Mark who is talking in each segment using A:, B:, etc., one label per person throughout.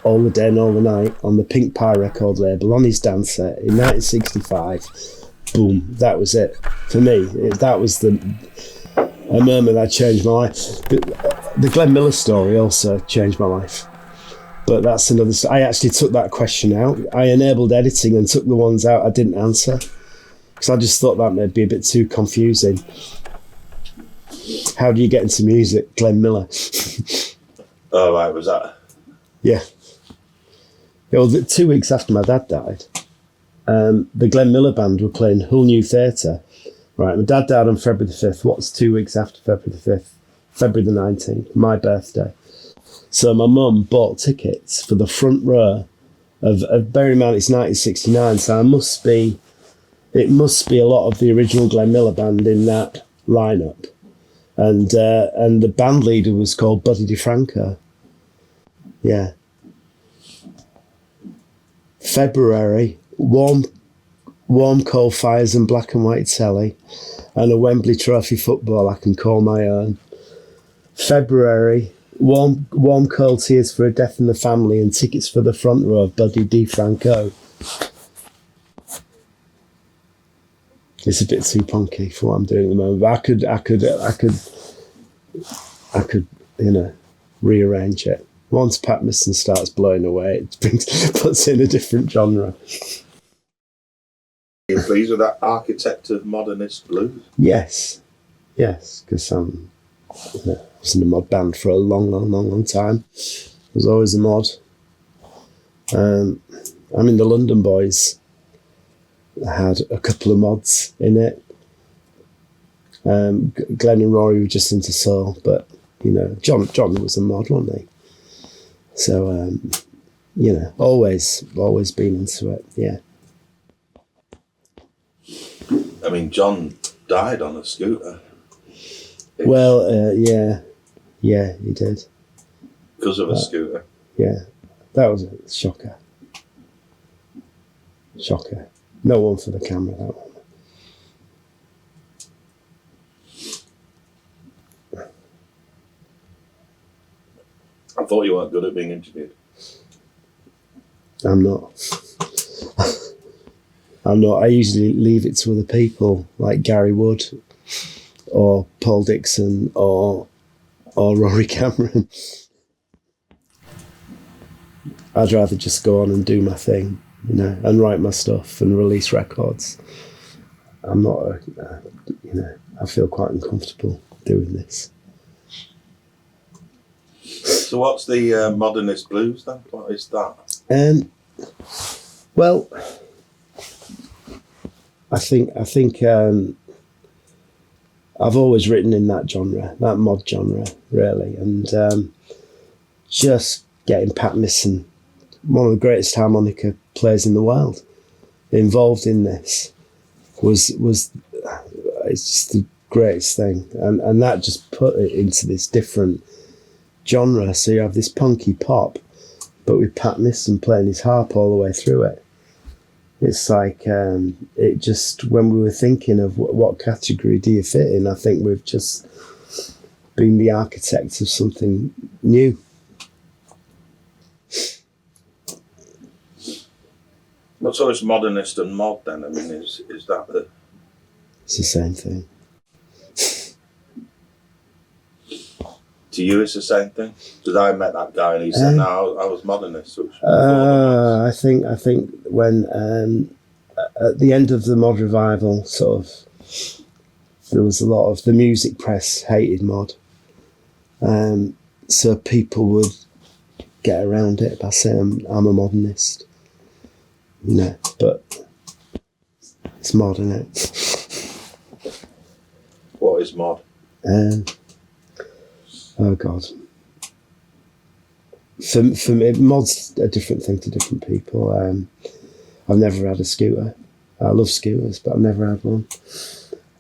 A: All the Day and All the Night on the Pink Pie record label on his dance set in 1965. Boom, that was it. For me, that was a moment that changed my life. The Glenn Miller story also changed my life. But that's another... I actually took that question out. I enabled editing and took the ones out I didn't answer. Because I just thought that may be a bit too confusing. How do you get into music? Glenn Miller.
B: Oh, right, was that...
A: Yeah. Well, 2 weeks after my dad died, the Glenn Miller Band were playing Hull New Theatre. Right, my dad died on February the 5th. What's 2 weeks after February the 5th? February the 19th, my birthday. So my mum bought tickets for the front row of bear in mind it's 1969, so it must be a lot of the original Glenn Miller Band in that lineup. And the band leader was called Buddy DeFranco. Yeah. February, warm coal fires and black and white telly, and a Wembley Trophy football I can call my own. February, warm cold tears for a death in the family and tickets for the front row of Buddy DeFranco. It's a bit too punky for what I'm doing at the moment, but I could, rearrange it. Once Pat Misston starts blowing away, it puts in a different genre.
B: Are you pleased with that architect of modernist blues?
A: Yes, because I was in a mod band for a long time. I was always a mod. I mean, the London Boys had a couple of mods in it. Glenn and Rory were just into soul, but John was a mod, wasn't he? So always been into it. Yeah.
B: I mean, John died on a scooter.
A: Well, yeah, he did.
B: Because of a scooter.
A: Yeah, that was a shocker. No one for the camera, that one.
B: I thought you weren't good at being interviewed.
A: I'm not. I usually leave it to other people, like Gary Wood, or Paul Dixon, or Rory Cameron. I'd rather just go on and do my thing, and write my stuff and release records. I'm not, I feel quite uncomfortable doing this.
B: So what's the modernist blues then? What is that?
A: Well, I think I've always written in that genre, that mod genre, really, and just getting Pat Misston, one of the greatest harmonica players in the world, involved in this was it's just the greatest thing, and that just put it into this different genre. So you have this punky pop, but with Pat Misston playing his harp all the way through it. It's like, it just, when we were thinking of what category do you fit in, I think we've just been the architects of something new.
B: What sort of modernist and mod then? I mean, is that the...
A: It's the same thing.
B: To you, it's the same thing? Because I met that guy and he said, no, I was modernist.
A: I think when at the end of the mod revival, sort of, there was a lot of the music press hated mod, so people would get around it by saying I'm a modernist, but it's mod, isn't it?
B: What is mod?
A: Oh God. For me, mod's a different thing to different people. I've never had a scooter. I love scooters, but I've never had one.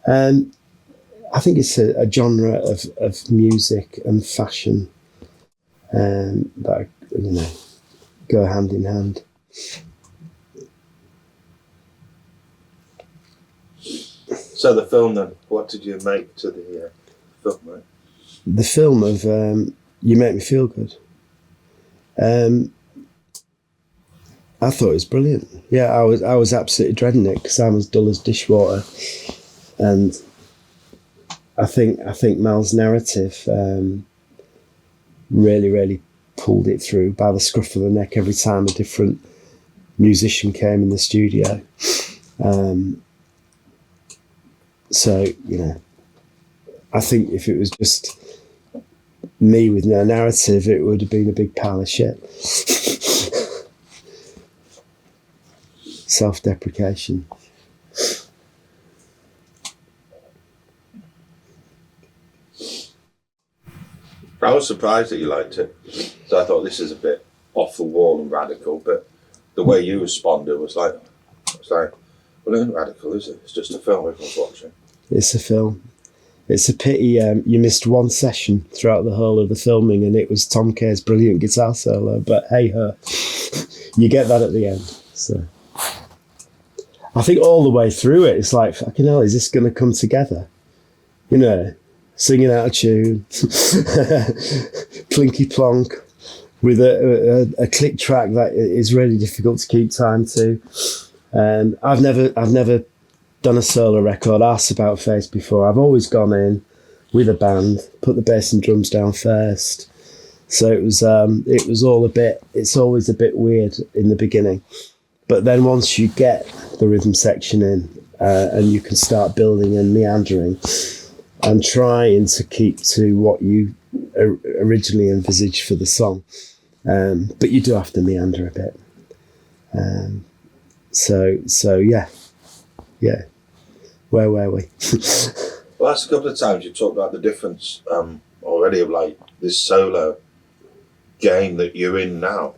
A: I think it's a genre of music and fashion that go hand in hand.
B: So the film then, what did you make to the film, right?
A: The film of You Make Me Feel Good. I thought it was brilliant. Yeah, I was absolutely dreading it because I'm as dull as dishwater, and I think Mal's narrative really pulled it through by the scruff of the neck every time a different musician came in the studio. So, you know, I think if it was just me with no narrative, it would have been a big pile of shit. Self-deprecation.
B: I was surprised that you liked it. So I thought this is a bit off the wall and radical, but the way you responded was like, well, it isn't radical, is it? It's just a film everyone's watching.
A: It's a film. It's a pity you missed one session throughout the whole of the filming, and it was Tom Kaye's brilliant guitar solo. But hey ho, you get that at the end. So I think all the way through it, it's like, fucking hell, is this going to come together? You know, singing out of tune, plinky plonk, with a click track that is really difficult to keep time to. I've never done a solo record arse about face before. I've always gone in with a band, put the bass and drums down first. So it was all it's always a bit weird in the beginning. But then once you get the rhythm section in and you can start building and meandering and trying to keep to what you originally envisaged for the song. But you do have to meander a bit. So yeah. Where were we?
B: Well, that's a couple of times you talked about the difference already of like this solo game that you're in now.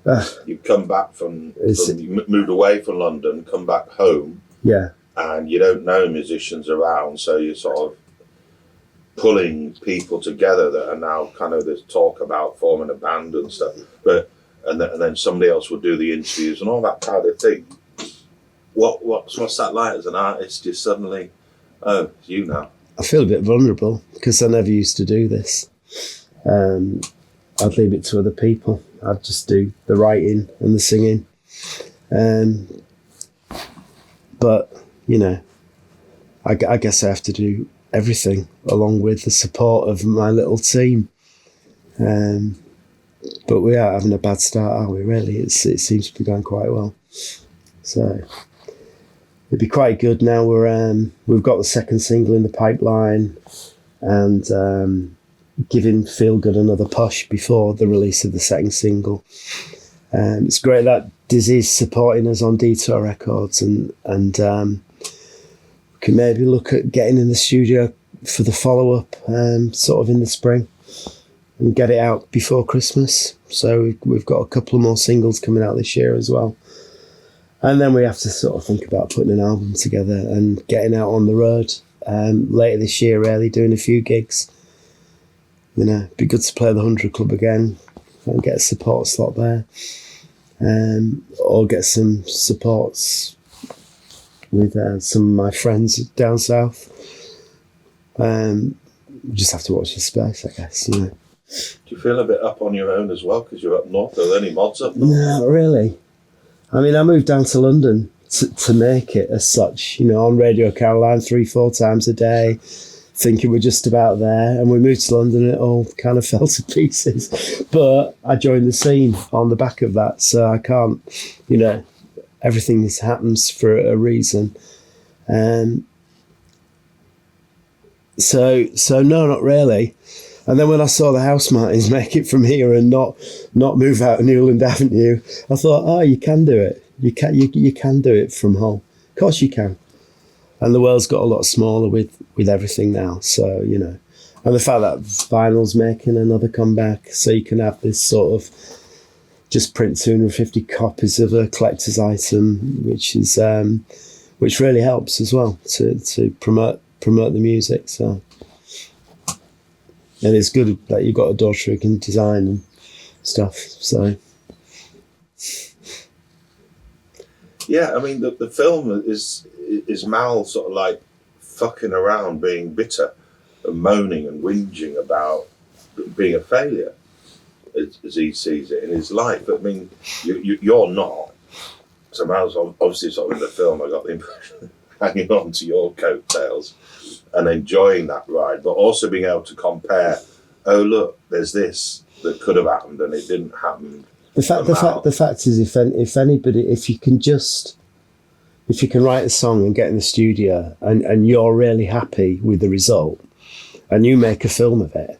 B: You've come back you moved away from London, come back home.
A: Yeah.
B: And you don't know musicians around, so you're sort of pulling people together that are now kind of this talk about forming a band and stuff. And then somebody else will do the interviews and all that kind of thing. What's that like as an artist? You're suddenly, oh, it's you now.
A: I feel a bit vulnerable because I never used to do this. I'd leave it to other people. I'd just do the writing and the singing. But, you know, I guess I have to do everything along with the support of my little team. But we are having a bad start, aren't we, really? It seems to be going quite well. So it'd be quite good now. We've got the second single in the pipeline and giving Feel Good another push before the release of the second single. It's great that Dizzy's supporting us on Detour Records and we can maybe look at getting in the studio for the follow-up sort of in the spring and get it out before Christmas. So we've got a couple of more singles coming out this year as well. And then we have to sort of think about putting an album together and getting out on the road later this year, really, doing a few gigs. You know, it'd be good to play the 100 Club again and get a support slot there. Or get some supports with some of my friends down south. We just have to watch the space, I guess, you know.
B: Do you feel a bit up on your own as well because you're up north? Are there any mods up north?
A: No, not really. I mean, I moved down to London to make it as such, you know, on Radio Caroline 3-4 times a day, thinking we're just about there. And we moved to London and it all kind of fell to pieces. But I joined the scene on the back of that. So I can't, you know, everything happens for a reason. So no, not really. And then when I saw the House Martins make it from here and not move out of Newland Avenue, I thought, oh, you can do it. You can do it from home. Of course you can. And the world's got a lot smaller with everything now. So, you know, and the fact that vinyl's making another comeback, so you can have this sort of just print 250 copies of a collector's item, which really helps as well to promote the music. So. And it's good that you've got a daughter who can design and stuff. So,
B: yeah, I mean, the film is Mal sort of like fucking around, being bitter and moaning and whinging about being a failure, as he sees it in his life. I mean, you're not. So I was obviously sort of in the film, I got the impression hanging on to your coattails and enjoying that ride, but also being able to compare, oh look, there's this that could have happened and it didn't happen.
A: The fact is, if you can write a song and get in the studio and you're really happy with the result and you make a film of it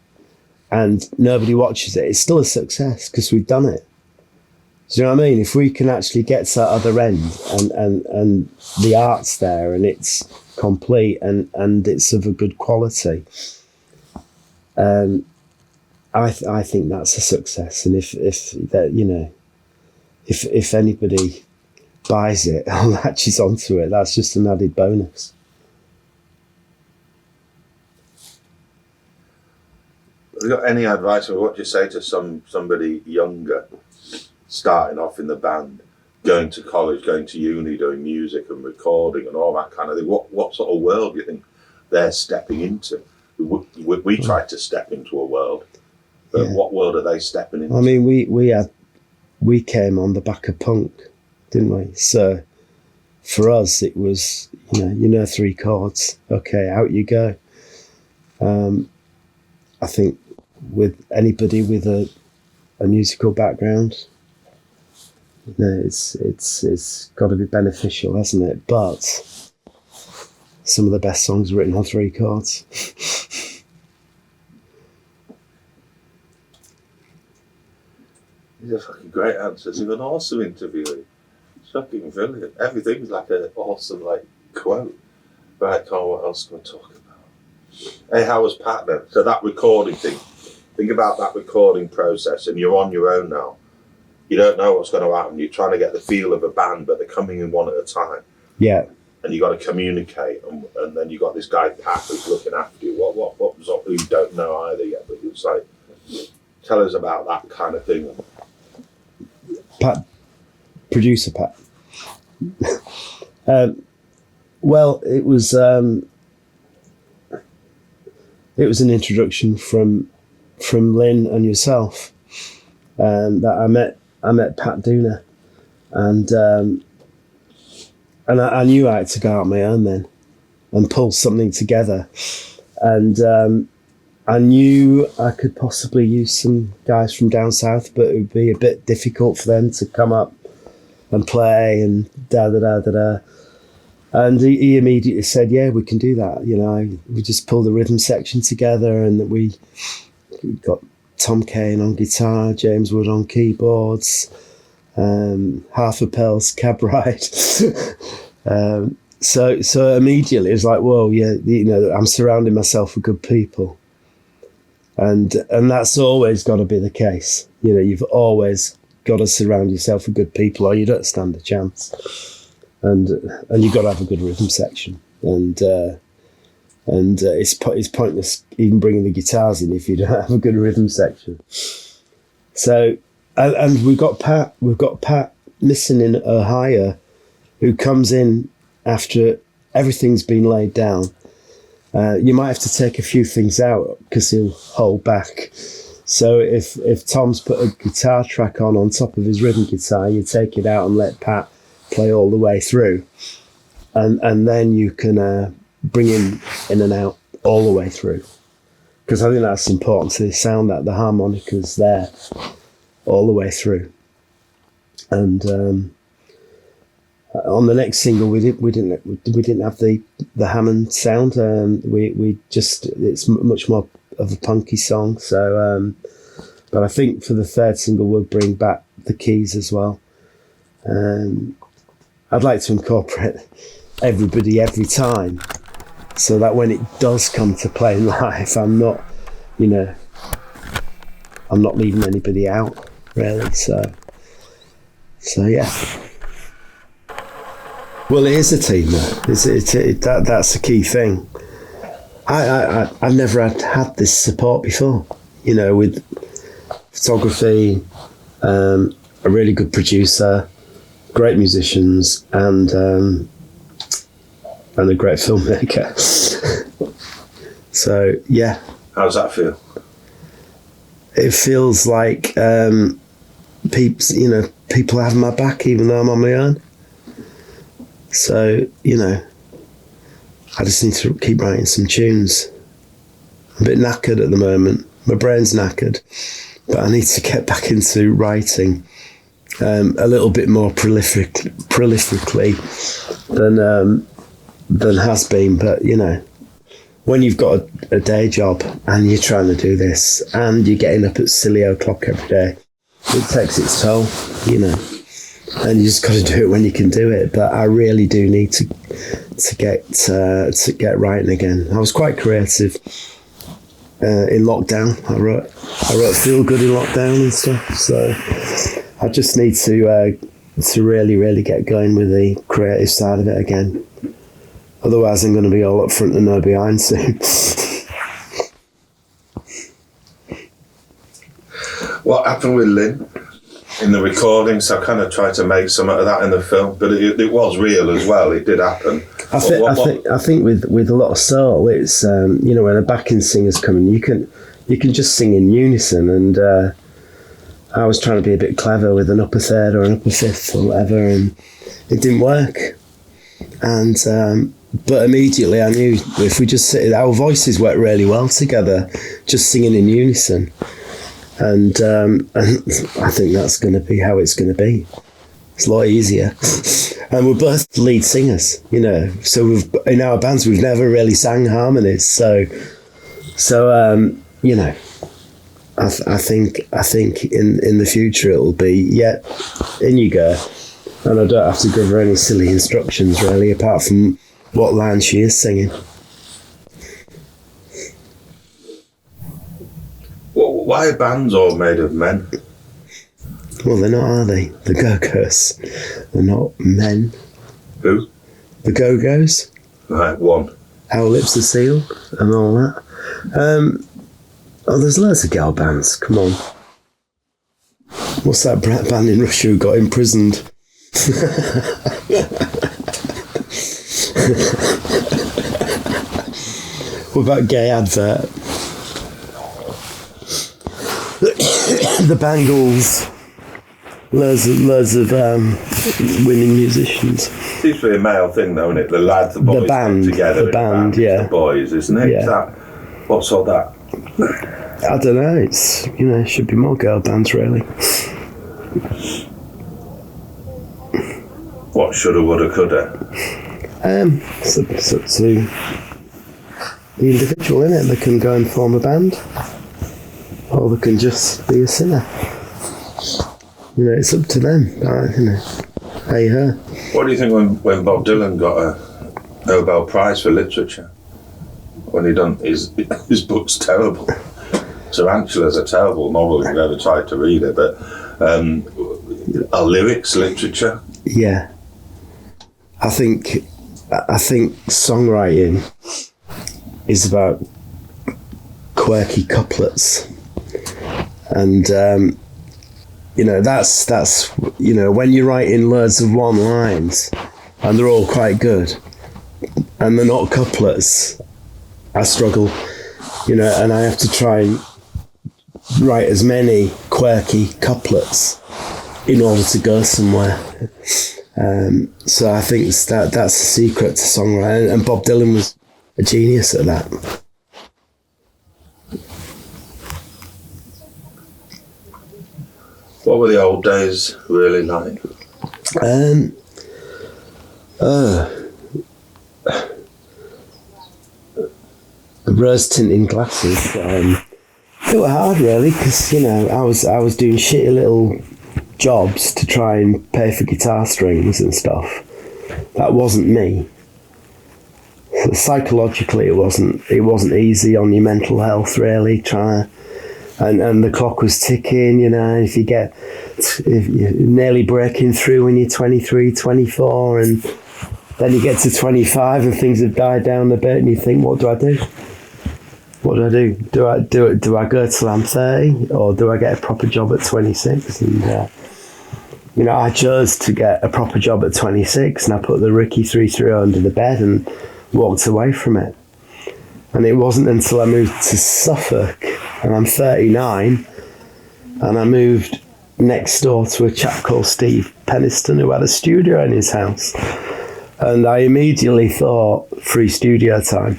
A: and nobody watches it, it's still a success because we've done it. Do you know what I mean? If we can actually get to that other end and the art's there and it's complete and it's of a good quality, I think that's a success. And if that, you know, if anybody buys it or latches onto it, that's just an added bonus.
B: Have you got any advice or what do you say to somebody younger, starting off in the band, going to college, going to uni, doing music and recording and all that kind of thing? What sort of world do you think they're stepping into? We tried to step into a world, but what world are they stepping into?
A: I mean, we came on the back of punk, didn't we? So for us, it was, you know, 3 chords. Okay, out you go. I think with anybody with a musical background, you know, it's got to be beneficial, hasn't it? But some of the best songs are written on 3 chords.
B: These are fucking great answers. You're an awesome interviewer. Fucking brilliant. Everything's like an awesome quote. Right, Carl, what else can we talk about? Hey, how was Pat then? So that recording thing. Think about that recording process, and you're on your own now. You don't know what's going to happen. You're trying to get the feel of a band, but they're coming in one at a time.
A: Yeah.
B: And you got to communicate, and then you got this guy Pat who's looking after you. What was up? Who don't know either yet, but it's like, tell us about that kind of thing.
A: Pat, producer Pat. Well, it was an introduction from Lynn and yourself that I met Pat Dooner, and I knew I had to go out on my own then and pull something together, and I knew I could possibly use some guys from down south, but it would be a bit difficult for them to come up and play and da-da-da-da-da. And he immediately said, yeah, we can do that. You know, we just pulled the rhythm section together, and we got Tom Kane on guitar, James Wood on keyboards, Half a Pearl's Cab Ride. So immediately it was like, whoa, yeah, you know, I'm surrounding myself with good people. And that's always got to be the case. You know, you've always got to surround yourself with good people or you don't stand a chance. And you've got to have a good rhythm section. And it's pointless even bringing the guitars in if you don't have a good rhythm section. So, and we've got Pat missing in Ohio, who comes in after everything's been laid down. You might have to take a few things out because he'll hold back. So if Tom's put a guitar track on top of his rhythm guitar, you take it out and let Pat play all the way through, and then you can bring him in and out all the way through, because I think that's important to the sound, that the harmonica's there all the way through. And on the next single, we didn't have the Hammond sound. We just, it's much more of a punky song. So, but I think for the third single, we'll bring back the keys as well. I'd like to incorporate everybody every time, so that when it does come to playing live, I'm not leaving anybody out, really. So yeah. Well, it is a team, though. That's the key thing. I've never had this support before, you know, with photography, a really good producer, great musicians, and a great filmmaker. So yeah.
B: How does that feel?
A: It feels like people have my back, even though I'm on my own. So, you know, I just need to keep writing some tunes. I'm a bit knackered at the moment. My brain's knackered, but I need to get back into writing a little bit more prolifically than has been. But, you know, when you've got a day job and you're trying to do this and you're getting up at silly o'clock every day, it takes its toll, you know, and you just got to do it when you can do it. But I really do need to get writing again. I was quite creative in lockdown. I wrote Feel Good in lockdown and stuff. So I just need to really get going with the creative side of it again. Otherwise, I'm going to be all up front and no behind soon.
B: What happened with Lynn in the recordings? I kind of tried to make some of that in the film, but it was real as well. It did happen.
A: I think with a lot of soul, it's you know, when a backing singer's coming, you can just sing in unison. And I was trying to be a bit clever with an upper third or an upper fifth or whatever, and it didn't work. And but immediately I knew if we just sit, our voices work really well together, just singing in unison. And I think that's going to be how it's going to be. It's a lot easier. And we're both lead singers, you know. So in our bands we've never really sang harmonies. So you know, I think in the future it'll be in you go. And I don't have to give her any silly instructions really, apart from what line she is singing.
B: Well, why are bands all made of men?
A: Well, they're not, are they? The Go-Go's. They're not men.
B: Who?
A: The Go-Go's.
B: Right, one.
A: Our Lips Are Sealed and all that. There's loads of girl bands. Come on. What's that band in Russia who got imprisoned? What about Gay Advert? The Bangles. Loads of winning musicians.
B: Seems to be a male thing, though, isn't it? The lads, the boys,
A: the band
B: together.
A: The band, yeah.
B: The boys, isn't it?
A: Yeah.
B: What's all that?
A: I don't know. It's, you know, should be more girl bands, really.
B: What, shoulda, woulda, coulda?
A: It's up to the individual, innit? They can go and form a band, or they can just be a singer. You know, it's up to them. You know, hey, her.
B: What do you think when Bob Dylan got a Nobel Prize for Literature? When he done his book's terrible. Tarantula's a terrible novel if you've ever tried to read it, but are lyrics literature?
A: Yeah. I think songwriting is about quirky couplets, and you know, that's you know, when you're writing loads of one lines and they're all quite good and they're not couplets, I struggle, you know, and I have to try and write as many quirky couplets in order to go somewhere. So I think that's the secret to songwriting, and Bob Dylan was a genius at that.
B: What were the old days really like?
A: The rose tinted glasses. They were hard, really, because, you know, I was doing shitty little jobs to try and pay for guitar strings and stuff. That wasn't me. So psychologically, it wasn't easy on your mental health, really. And the clock was ticking, you know. If you're nearly breaking through when you're 23, 24, and then you get to 25 and things have died down a bit, and you think, what do I do? What do I do? Do I go till I'm 30, or do I get a proper job at 26? And you know, I chose to get a proper job at 26, and I put the Ricky 330 under the bed and walked away from it. And it wasn't until I moved to Suffolk, and I'm 39, and I moved next door to a chap called Steve Peniston, who had a studio in his house. And I immediately thought free studio time.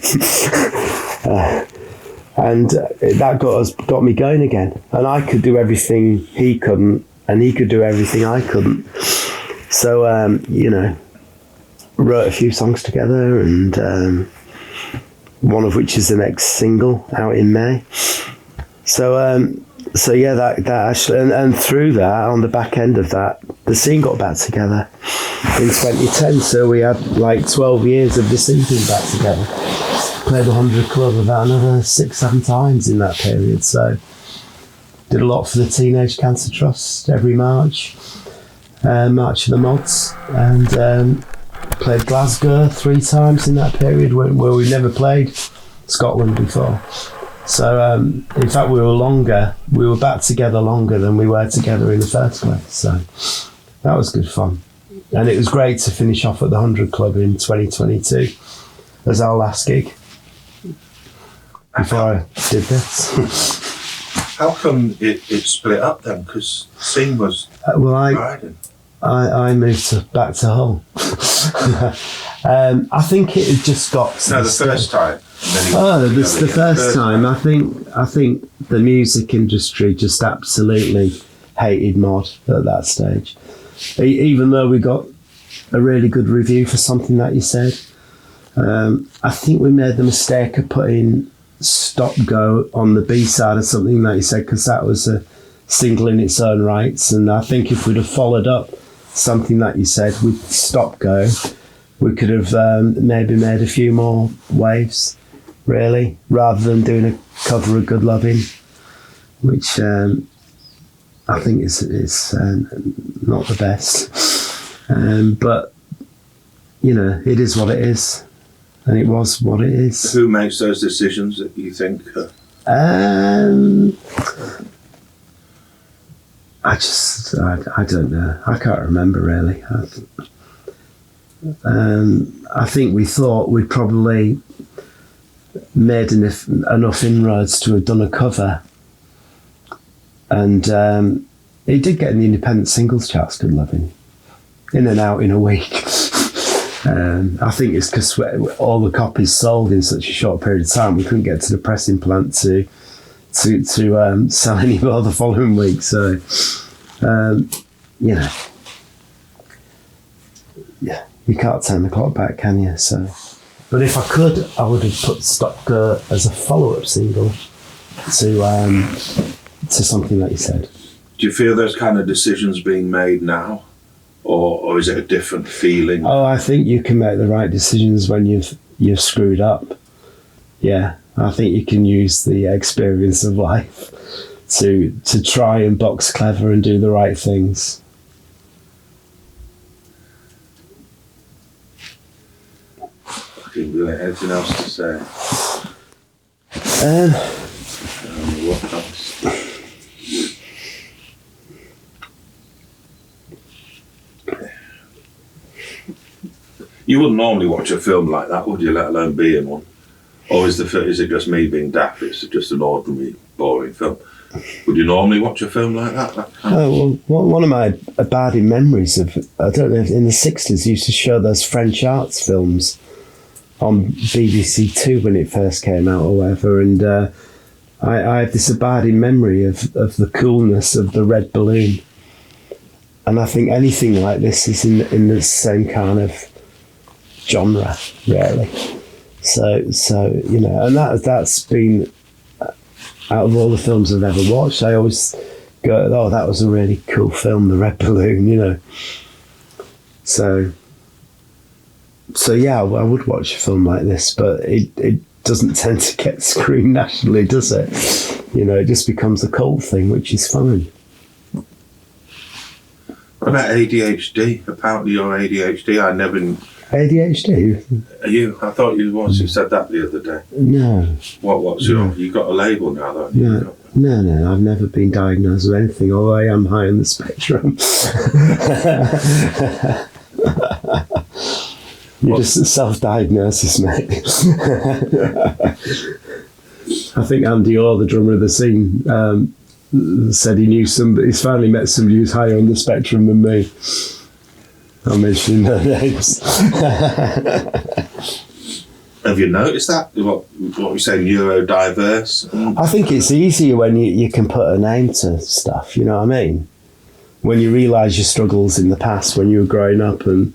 A: And that got me going again. And I could do everything he couldn't, and he could do everything I couldn't. So, wrote a few songs together, and one of which is the next single out in May. So yeah, that actually, and through that, on the back end of that, the scene got back together in 2010. So we had like 12 years of the scene being back together. Played the 100 Club about another 6-7 times in that period. So did a lot for the Teenage Cancer Trust every March, March of the Mods, and played Glasgow 3 times in that period where we never played Scotland before. So in fact we were back together longer than we were together in the first place. So that was good fun. And it was great to finish off at the 100 Club in 2022 as our last gig before I did this.
B: How come it split up then? Because scene was riding.
A: I moved back to Hull. I think it had just got...
B: No, the first time.
A: The first time. I think the music industry just absolutely hated Mod at that stage. Even though we got a really good review for Something That You Said, I think we made the mistake of putting Stop Go on the B-side of Something That You Said, because that was a single in its own rights. And I think if we'd have followed up Something That You Said with Stop Go, we could have maybe made a few more waves, really, rather than doing a cover of Good Loving, which I think is not the best. But, it is what it is. And it was what it is.
B: Who makes those decisions that you think?
A: I don't know. I can't remember really. I think we thought we'd probably made enough inroads to have done a cover, and it did get in the independent singles charts, Good Loving, in and out in a week. I think it's because all the copies sold in such a short period of time, we couldn't get to the pressing plant to sell any more the following week. So, you can't turn the clock back, can you? So, but if I could, I would have put Stop Go as a follow-up single to Something That You Said.
B: Do you feel those kind of decisions being made now? Or is it a different feeling?
A: Oh, I think you can make the right decisions when you've screwed up. Yeah, I think you can use the experience of life to try and box clever and do the right things.
B: Anything else to say? What else? You wouldn't normally watch a film like that, would you? Let alone be in one. Or is it just me being daft? It's just an ordinary, boring film. Would you normally watch a film like that?
A: Oh, well, one of my abiding memories of, I don't know, in the 60s, used to show those French arts films on BBC Two when it first came out or whatever, and I have this abiding memory of the coolness of the red balloon. And I think anything like this is in the same kind of genre, really. So and that's been, out of all the films I've ever watched, I always go, oh, that was a really cool film, The Red Balloon, So yeah, I would watch a film like this, but it doesn't tend to get screened nationally, does it? It just becomes a cult thing, which is fine.
B: What about ADHD? Apparently you're ADHD. I never...
A: ADHD?
B: Are you? I thought you was. You said that the other day.
A: No.
B: What's your... You got a label now, though?
A: No, I've never been diagnosed with anything, although I am high on the spectrum. You're just a self-diagnosis, mate. I think Andy Orr, the drummer of the scene, said he knew somebody. He's finally met somebody who's higher on the spectrum than me. I'm mentioning no names.
B: Have you noticed that? What we say, neurodiverse?
A: I think it's easier when you can put a name to stuff, you know what I mean? When you realise your struggles in the past when you were growing up, and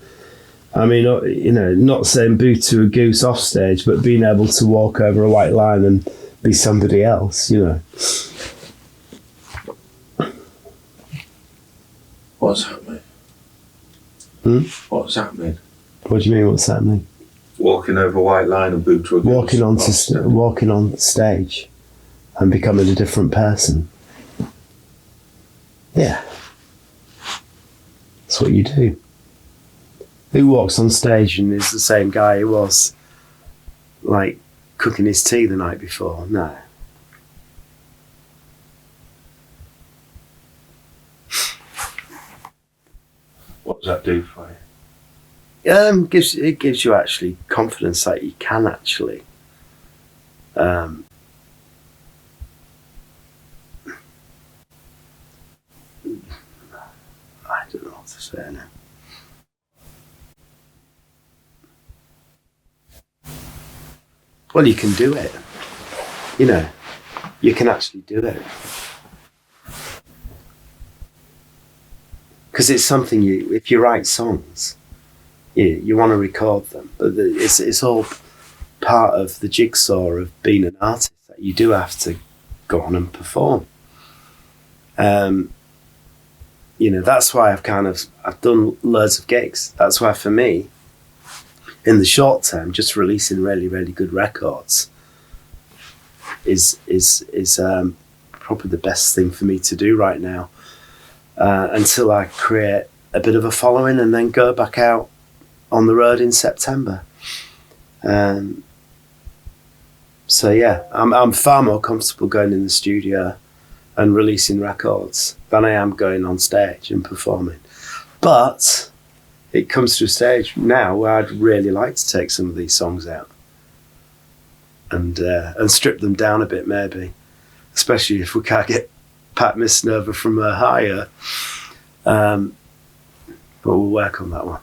A: I mean, you know, not saying boo to a goose off stage, but being able to walk over a white line and be somebody else, you know.
B: What's happening? What's happening?
A: What do you mean, what's happening?
B: Walking over a white line and boo to a goose.
A: Walking on stage and becoming a different person. Yeah. That's what you do. Who walks on stage and is the same guy who was, like, cooking his tea the night before? No.
B: What does that do for you?
A: It gives you actually confidence that you can actually I don't know what to say now. Well, you can do it. You know, you can actually do it. Because it's something if you write songs, you want to record them, but it's all part of the jigsaw of being an artist, that you do have to go on and perform. You know, that's why I've done loads of gigs. That's why for me, in the short term, just releasing really, really good records is probably the best thing for me to do right now, until I create a bit of a following and then go back out on the road in September. So yeah, I'm far more comfortable going in the studio and releasing records than I am going on stage and performing. But it comes to a stage now where I'd really like to take some of these songs out and strip them down a bit, maybe, especially if we can't get Pat Misnova from her higher. But we'll work on that one.